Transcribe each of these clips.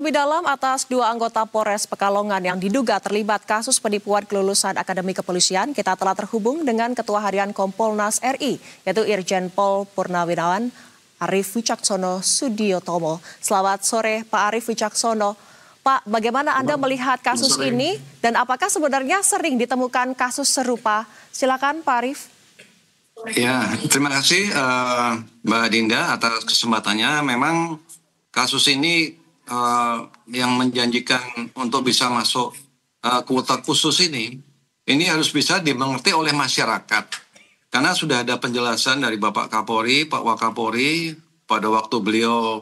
lebih dalam atas dua anggota Polres Pekalongan yang diduga terlibat kasus penipuan kelulusan Akademi Kepolisian, kita telah terhubung dengan Ketua Harian Kompolnas RI, yaitu Irjen Pol Purnawirawan Arief Wicaksono Sudiotomo. Selamat sore Pak Arief Wicaksono. Pak, bagaimana Anda melihat kasus ini dan apakah sebenarnya sering ditemukan kasus serupa? Silakan Pak Arief. Ya, terima kasih Mbak Dinda atas kesempatannya. Memang kasus ini yang menjanjikan untuk bisa masuk kuota khusus ini harus bisa dimengerti oleh masyarakat. Karena sudah ada penjelasan dari Bapak Kapolri, Pak Wakapolri, pada waktu beliau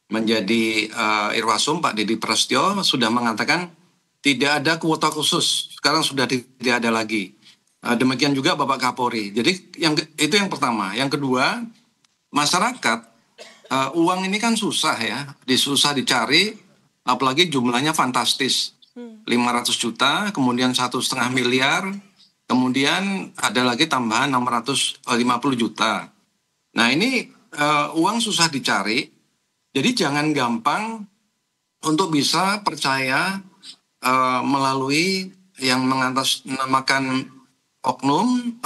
menjadi Irwasum, Pak Didi Prasetyo, sudah mengatakan tidak ada kuota khusus. Sekarang sudah tidak ada lagi. Demikian juga Bapak Kapolri. Jadi itu yang pertama. Yang kedua, masyarakat, uang ini kan susah ya, susah dicari, apalagi jumlahnya fantastis. 500 juta, kemudian 1,5 miliar, kemudian ada lagi tambahan 650 juta. Nah ini uang susah dicari, jadi jangan gampang untuk bisa percaya melalui yang mengatasnamakan oknum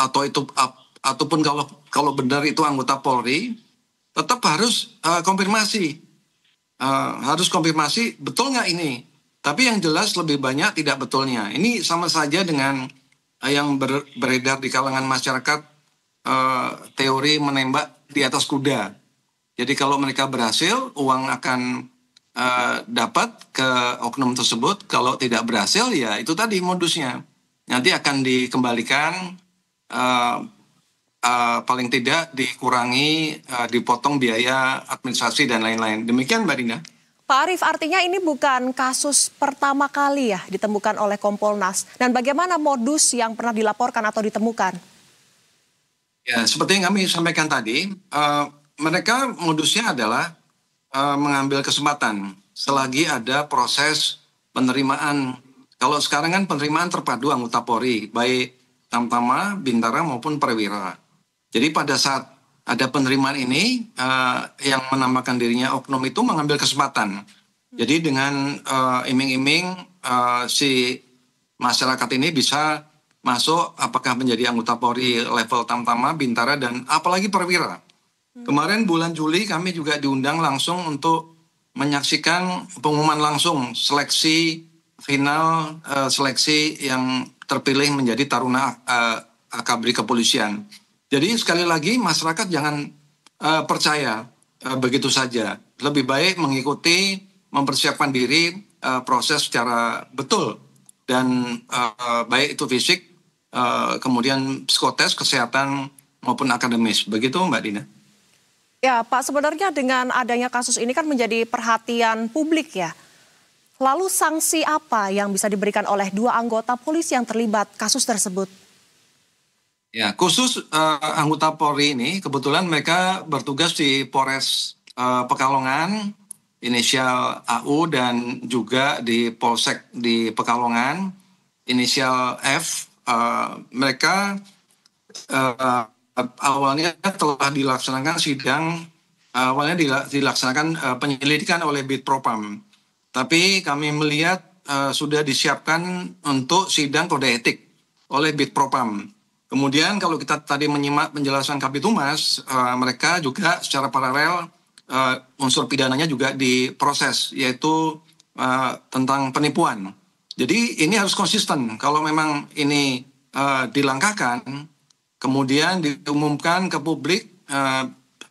ataupun kalau benar itu anggota Polri, tetap harus konfirmasi. Harus konfirmasi betul nggak ini. Tapi yang jelas lebih banyak tidak betulnya. Ini sama saja dengan yang beredar di kalangan masyarakat teori menembak di atas kuda. Jadi kalau mereka berhasil, uang akan dapat ke oknum tersebut. Kalau tidak berhasil, ya itu tadi modusnya. Nanti akan dikembalikan paling tidak dikurangi, dipotong biaya administrasi dan lain-lain. Demikian Mbak Dina. Pak Arief, artinya ini bukan kasus pertama kali ya ditemukan oleh Kompolnas. Dan bagaimana modus yang pernah dilaporkan atau ditemukan? Ya, seperti yang kami sampaikan tadi, mereka modusnya adalah mengambil kesempatan selagi ada proses penerimaan. Kalau sekarang kan penerimaan terpadu anggota Polri, baik Tamtama, Bintara maupun Perwira. Jadi pada saat ada penerimaan ini, yang menamakan dirinya oknum itu mengambil kesempatan. Jadi dengan iming-iming si masyarakat ini bisa masuk apakah menjadi anggota Polri level Tamtama, Bintara, dan apalagi Perwira. Kemarin bulan Juli kami juga diundang langsung untuk menyaksikan pengumuman langsung seleksi final, seleksi yang terpilih menjadi Taruna Akabri Kepolisian. Jadi sekali lagi masyarakat jangan percaya begitu saja. Lebih baik mengikuti, mempersiapkan diri, proses secara betul. Dan baik itu fisik, kemudian psikotes, kesehatan maupun akademis. Begitu Mbak Dina. Ya Pak, sebenarnya dengan adanya kasus ini kan menjadi perhatian publik ya. Lalu sanksi apa yang bisa diberikan oleh dua anggota polisi yang terlibat kasus tersebut? Ya, khusus anggota Polri ini kebetulan mereka bertugas di Polres Pekalongan, inisial AU, dan juga di Polsek di Pekalongan, inisial F. Mereka awalnya telah dilaksanakan sidang, awalnya dilaksanakan penyelidikan oleh Bid Propam. Tapi kami melihat sudah disiapkan untuk sidang kode etik oleh Bid Propam. Kemudian kalau kita tadi menyimak penjelasan Kabitumas, mereka juga secara paralel unsur pidananya juga diproses, yaitu tentang penipuan. Jadi ini harus konsisten. Kalau memang ini dilangkahkan, kemudian diumumkan ke publik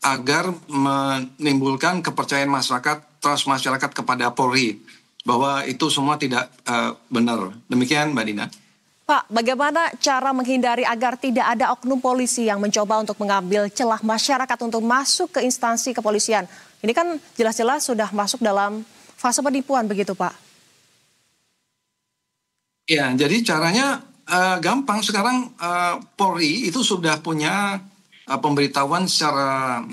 agar menimbulkan kepercayaan masyarakat, trust masyarakat kepada Polri, bahwa itu semua tidak benar. Demikian Mbak Dina. Pak, bagaimana cara menghindari agar tidak ada oknum polisi yang mencoba untuk mengambil celah masyarakat untuk masuk ke instansi kepolisian? Ini kan jelas-jelas sudah masuk dalam fase penipuan begitu Pak? Ya, jadi caranya gampang. Sekarang Polri itu sudah punya pemberitahuan secara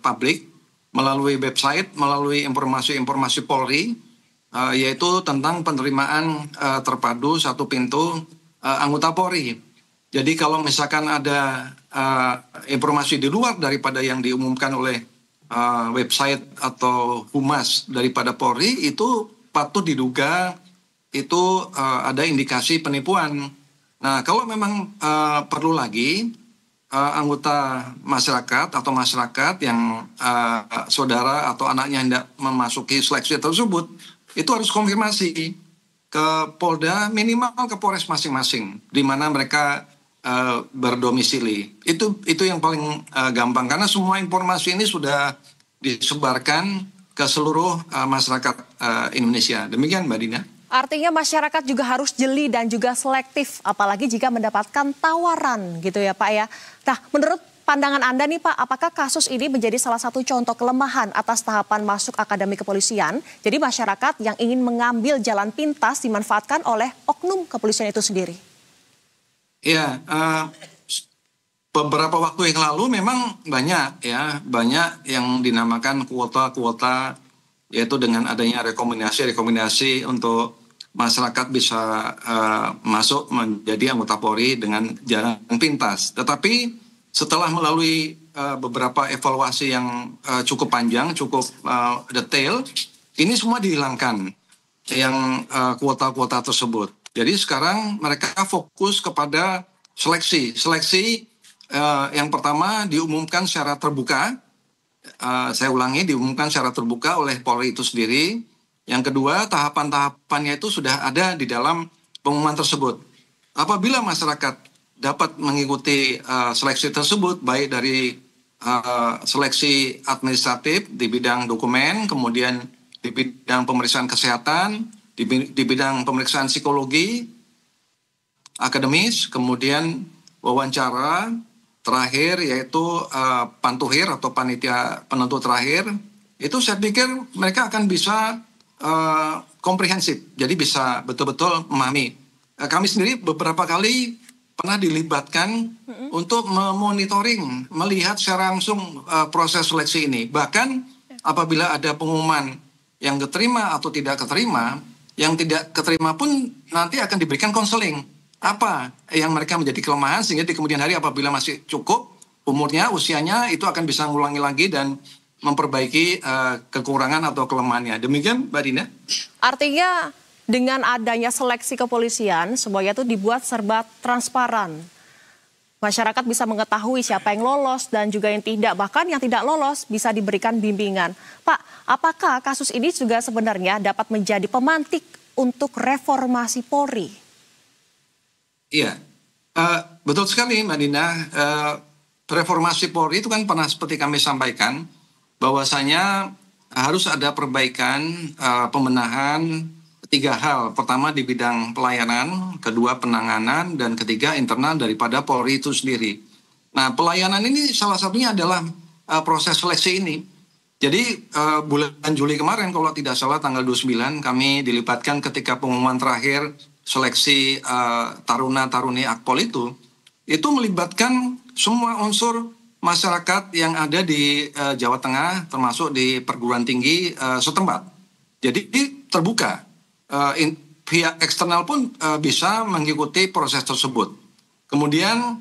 publik melalui website, melalui informasi-informasi Polri, yaitu tentang penerimaan terpadu satu pintu anggota Polri. Jadi kalau misalkan ada informasi di luar daripada yang diumumkan oleh website atau humas daripada Polri itu patut diduga itu ada indikasi penipuan. Nah, kalau memang perlu lagi anggota masyarakat atau masyarakat yang saudara atau anaknya hendak memasuki seleksi tersebut, itu harus konfirmasi ke Polda, minimal ke Polres masing-masing, di mana mereka berdomisili. Itu yang paling gampang, karena semua informasi ini sudah disebarkan ke seluruh masyarakat Indonesia. Demikian, Mbak Dina. Artinya masyarakat juga harus jeli dan juga selektif, apalagi jika mendapatkan tawaran gitu ya Pak ya. Nah, menurut pandangan Anda nih Pak, apakah kasus ini menjadi salah satu contoh kelemahan atas tahapan masuk akademi kepolisian? Jadi masyarakat yang ingin mengambil jalan pintas dimanfaatkan oleh oknum kepolisian itu sendiri. Ya, beberapa waktu yang lalu memang banyak yang dinamakan kuota-kuota, yaitu dengan adanya rekomendasi untuk masyarakat bisa masuk menjadi anggota Polri dengan jalan pintas. Tetapi setelah melalui beberapa evaluasi yang cukup panjang, cukup detail, ini semua dihilangkan yang kuota-kuota tersebut. Jadi sekarang mereka fokus kepada seleksi. Seleksi yang pertama diumumkan secara terbuka. Saya ulangi, diumumkan secara terbuka oleh Polri itu sendiri. Yang kedua, tahapan-tahapannya itu sudah ada di dalam pengumuman tersebut. Apabila masyarakat dapat mengikuti seleksi tersebut, baik dari seleksi administratif di bidang dokumen, kemudian di bidang pemeriksaan kesehatan, di bidang pemeriksaan psikologi, akademis, kemudian wawancara, terakhir yaitu pantuhir atau panitia penentu terakhir, itu saya pikir mereka akan bisa komprehensif, jadi bisa betul-betul memahami. Kami sendiri beberapa kali pernah dilibatkan untuk memonitoring, melihat secara langsung proses seleksi ini. Bahkan apabila ada pengumuman yang keterima atau tidak keterima, yang tidak keterima pun nanti akan diberikan konseling. Apa yang mereka menjadi kelemahan sehingga di kemudian hari apabila masih cukup umurnya, usianya, itu akan bisa mengulangi lagi dan memperbaiki kekurangan atau kelemahannya. Demikian, Mbak Dina. Artinya dengan adanya seleksi kepolisian, semuanya itu dibuat serba transparan. Masyarakat bisa mengetahui siapa yang lolos dan juga yang tidak. Bahkan yang tidak lolos bisa diberikan bimbingan. Pak, apakah kasus ini juga sebenarnya dapat menjadi pemantik untuk reformasi Polri? Iya, betul sekali Mbak Dina. Reformasi Polri itu kan pernah seperti kami sampaikan, bahwasanya harus ada perbaikan, pembenahan, tiga hal. Pertama di bidang pelayanan, kedua penanganan, dan ketiga internal daripada Polri itu sendiri. Nah, pelayanan ini salah satunya adalah proses seleksi ini. Jadi bulan Juli kemarin kalau tidak salah tanggal 29 kami dilibatkan ketika pengumuman terakhir seleksi taruna-taruni Akpol itu melibatkan semua unsur masyarakat yang ada di Jawa Tengah, termasuk di perguruan tinggi setempat. Jadi terbuka. Pihak eksternal pun bisa mengikuti proses tersebut. Kemudian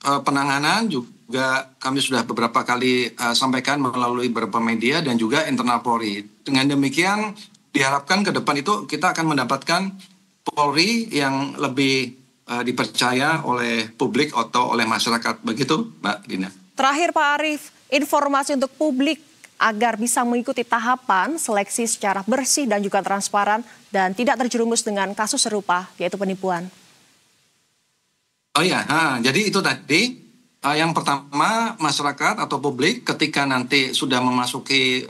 penanganan juga kami sudah beberapa kali sampaikan melalui beberapa media dan juga internal Polri. Dengan demikian diharapkan ke depan itu kita akan mendapatkan Polri yang lebih dipercaya oleh publik atau oleh masyarakat. Begitu, Mbak Dina. Terakhir Pak Arief, informasi untuk publik agar bisa mengikuti tahapan seleksi secara bersih dan juga transparan dan tidak terjerumus dengan kasus serupa, yaitu penipuan. Oh ya, jadi itu tadi yang pertama masyarakat atau publik ketika nanti sudah memasuki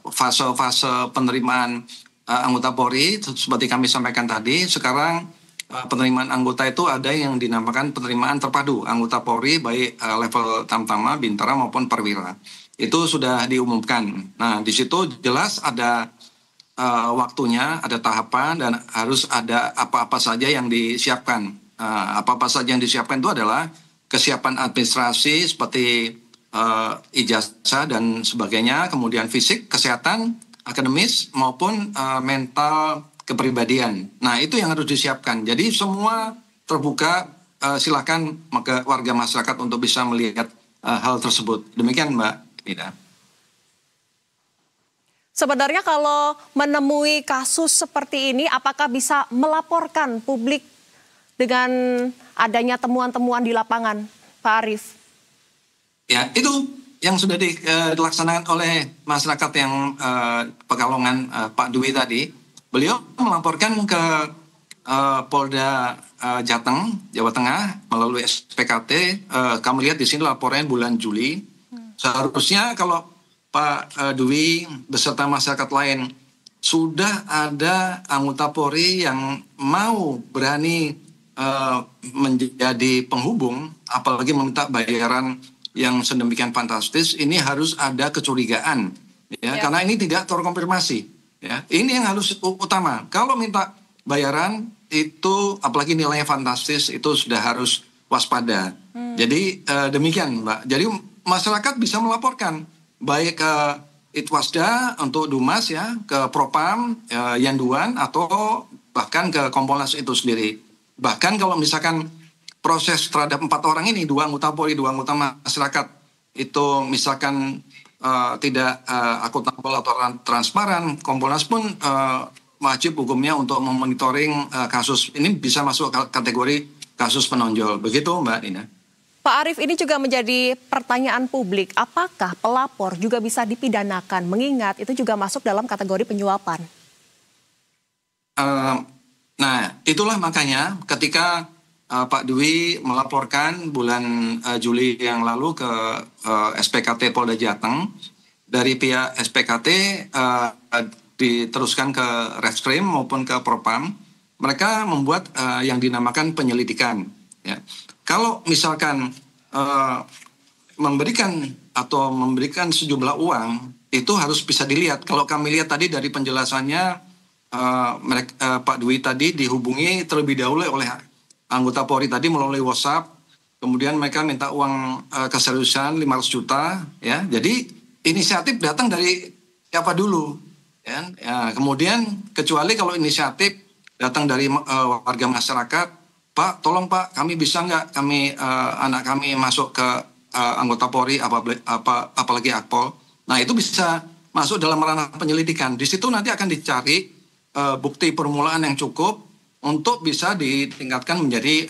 fase-fase penerimaan anggota Polri, seperti kami sampaikan tadi, sekarang penerimaan anggota itu ada yang dinamakan penerimaan terpadu anggota Polri baik level Tamtama, Bintara maupun Perwira. Itu sudah diumumkan. Nah, di situ jelas ada waktunya, ada tahapan dan harus ada apa-apa saja yang disiapkan. Apa-apa saja yang disiapkan itu adalah kesiapan administrasi seperti ijazah dan sebagainya, kemudian fisik, kesehatan, akademis maupun mental kepribadian. Nah, itu yang harus disiapkan. Jadi semua terbuka, silakan warga masyarakat untuk bisa melihat hal tersebut. Demikian, Mbak. Tidak. Sebenarnya kalau menemui kasus seperti ini, apakah bisa melaporkan publik dengan adanya temuan-temuan di lapangan, Pak Arief? Ya, itu yang sudah dilaksanakan oleh masyarakat yang Pekalongan, Pak Dwi tadi. Beliau melaporkan ke Polda Jateng, Jawa Tengah melalui SPKT. Kami lihat di sini laporannya bulan Juli. Seharusnya kalau Pak Dwi beserta masyarakat lain sudah ada anggota Polri yang mau berani menjadi penghubung, apalagi meminta bayaran yang sedemikian fantastis, ini harus ada kecurigaan, ya. Karena ini tidak terkonfirmasi. Ya, ini yang harus utama. Kalau minta bayaran itu, apalagi nilainya fantastis, itu sudah harus waspada. Jadi demikian, Mbak. Jadi masyarakat bisa melaporkan baik ke Itwasda untuk Dumas, ya, ke Propam, Yanduan, atau bahkan ke Kompolnas itu sendiri. Bahkan kalau misalkan proses terhadap 4 orang ini, 2 anggota Polri, 2 anggota masyarakat, itu misalkan tidak akuntabel atau transparan, Kompolnas pun wajib hukumnya untuk memonitoring kasus ini, bisa masuk kategori kasus penonjol. Begitu, Mbak Dina. Pak Arief, ini juga menjadi pertanyaan publik, apakah pelapor juga bisa dipidanakan, mengingat itu juga masuk dalam kategori penyuapan? Nah, itulah makanya ketika Pak Dwi melaporkan bulan Juli yang lalu ke SPKT Polda Jateng, dari pihak SPKT diteruskan ke Reskrim maupun ke Propam, mereka membuat yang dinamakan penyelidikan. Ya. Kalau misalkan memberikan sejumlah uang, itu harus bisa dilihat. Kalau kami lihat tadi dari penjelasannya, Pak Dwi tadi dihubungi terlebih dahulu oleh anggota Polri tadi melalui WhatsApp, kemudian mereka minta uang keseriusan 500 juta, ya. Jadi inisiatif datang dari siapa dulu, ya. Kemudian kecuali kalau inisiatif datang dari warga masyarakat, Pak, tolong Pak, kami bisa nggak anak kami masuk ke anggota Polri, apalagi Akpol. Nah, itu bisa masuk dalam ranah penyelidikan. Di situ nanti akan dicari bukti permulaan yang cukup untuk bisa ditingkatkan menjadi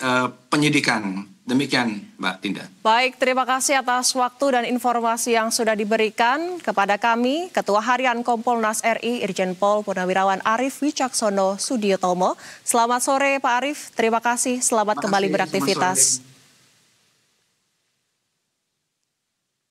penyidikan. Demikian, Mbak Dinda. Baik, terima kasih atas waktu dan informasi yang sudah diberikan kepada kami, Ketua Harian Kompolnas RI Irjen Pol Purnawirawan Arief Wicaksono Sudiotomo. Selamat sore Pak Arief, terima kasih, selamat kembali beraktivitas.